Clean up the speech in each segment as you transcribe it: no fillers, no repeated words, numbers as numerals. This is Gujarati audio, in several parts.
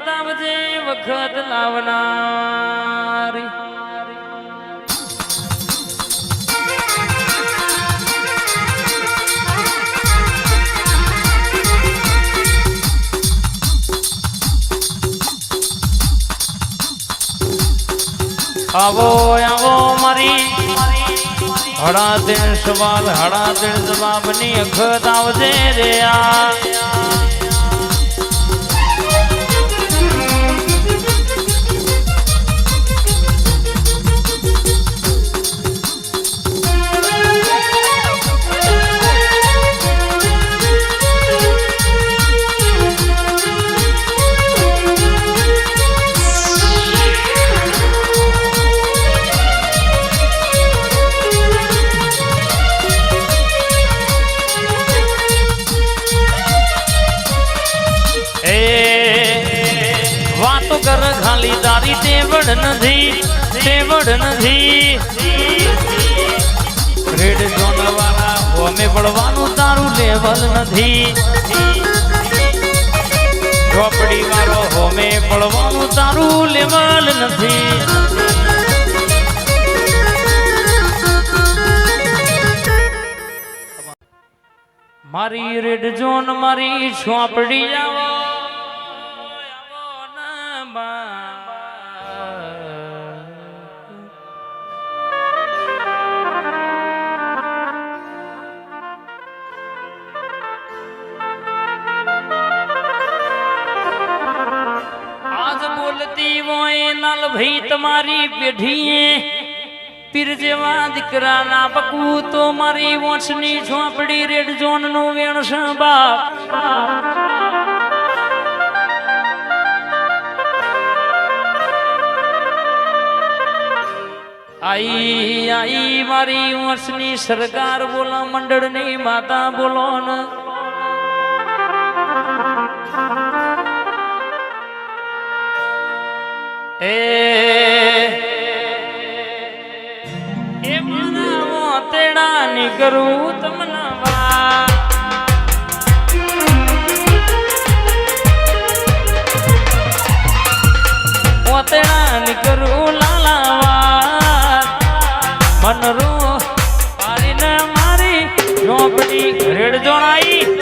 વખત આવજે વખત લાવનારી આવો આવો મારી હડા દિન સવાલ હડા દિન જવાબની વખત આવજે રે આ ખાલી તારી ટેવડ નથી રેડ ઝોન વાળા હોમે પડવાનું તારું લેવલ નથી ચોપડી વાળો હોમે પડવાનું તારું લેવલ નથી મારી રેડ ઝોન મારી ચોપડી આવો ભાઈ તમારી પેઢીએ પીર જેવા દીકરા ના પકવું તો મારી વંશની ઝોપડી રેડ ઝોન નું વેણ બાપ આઈ આઈ મારી વંશની સરકાર બોલો મંડળ ની માતા બોલો ને એ મનાવો તેડા ની કરું તમને તેડા ની કરું લાલાવા મનરું મારીને મારી ઝોપડી રેડ જોણાઈ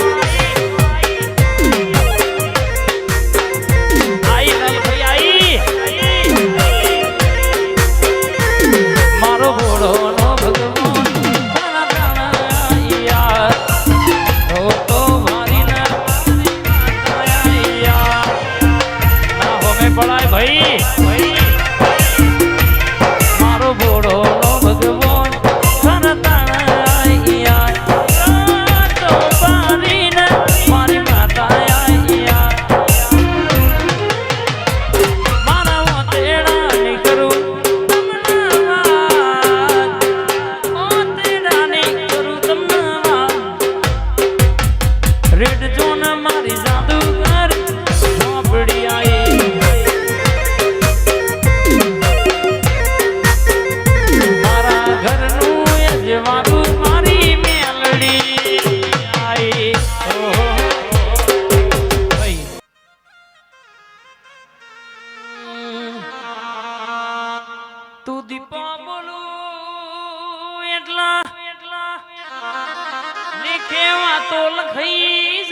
કેવા તો લખી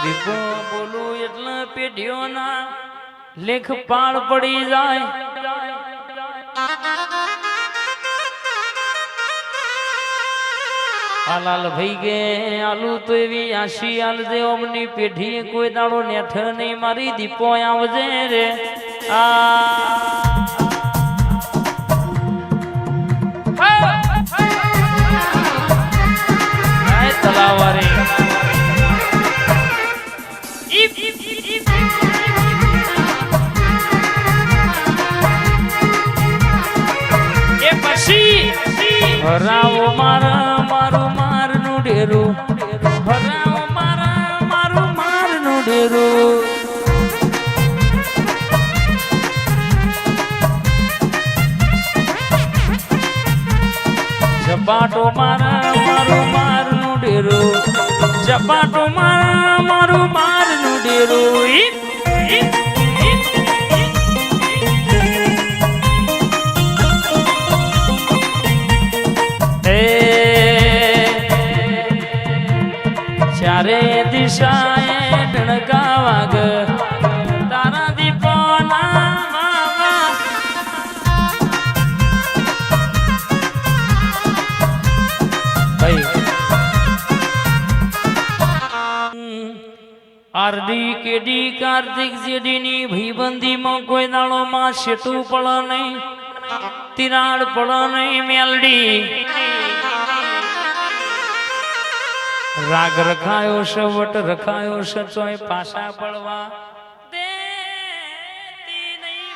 દીપો બોલું એટલે પેઢીઓના લેખ પાળ પડી જાય હાલાલ ભાઈ ગે આલુ તો એવી આશી આલ દે ઓમની પેઢી કોઈ દાડો નેઠ નહીં મારી દીપો આવજે રે આ તલાવારે એ પછી હરાવો મારા મારું મારનું ડેરું હરાવો મારા મારું મારનું ડેરું ઝપાટો મારા મારું મારનું ડેરું સપાટો મારા મારું બારનું ડેરું ચારે દિશાએ ડણગાવા ગ તારા દીપોના આરડી કેડી કાર્તિક જેડીની ભઈબંધીમાં કોઈ દાડોમાં શેટું પડ નહીં તિરાડ પડ નહીં મેલડી રાગ રખાયો છે વટ રખાયો છે ચોય પાછા પડવા દેતી નહીં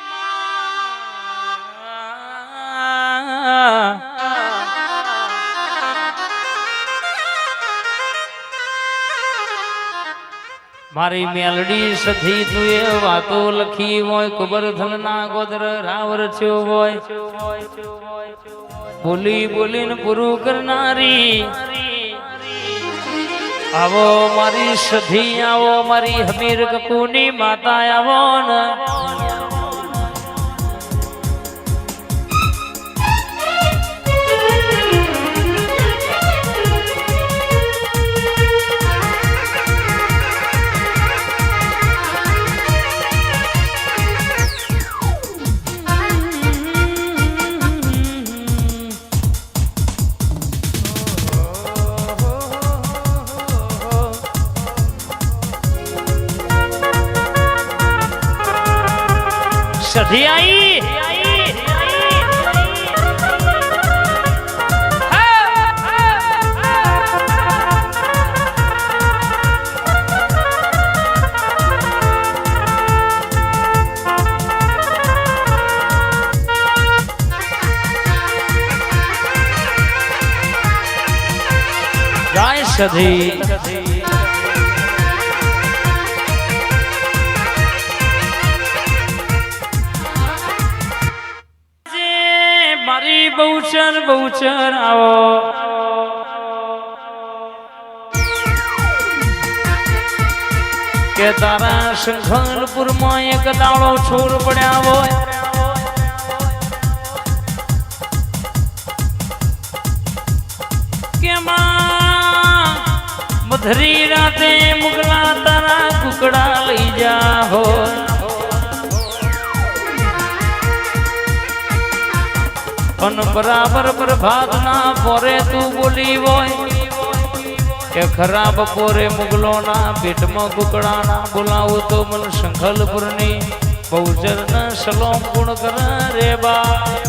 મારી મેલડી સધી તું એ વાતો લખી હોય કબર ધલના ગોદર રાવર થયો હોય બોલી બોલીને પૂરું કરનારી આવો મારી સધી આવો મારી હમીર કપૂની માતા આવો ને સધી આઈ જાય સધી બહુચર બહુચર આવો કે તારા શંખલપુરમાં એક દાડો છોર પડ્યા હોય કે મધરી રાતે મુગલા તારા કુકડા લઈ જા હોય અન બરાબર પ્રભાત ના પોરે તું બોલી હોય કે ખરાબ પોરે મુગલો ના પેટમાં કુકડા ના બોલાવો તો મન શંખલપુર ની બહુચર ના સલોમ ગુણ કર રે બા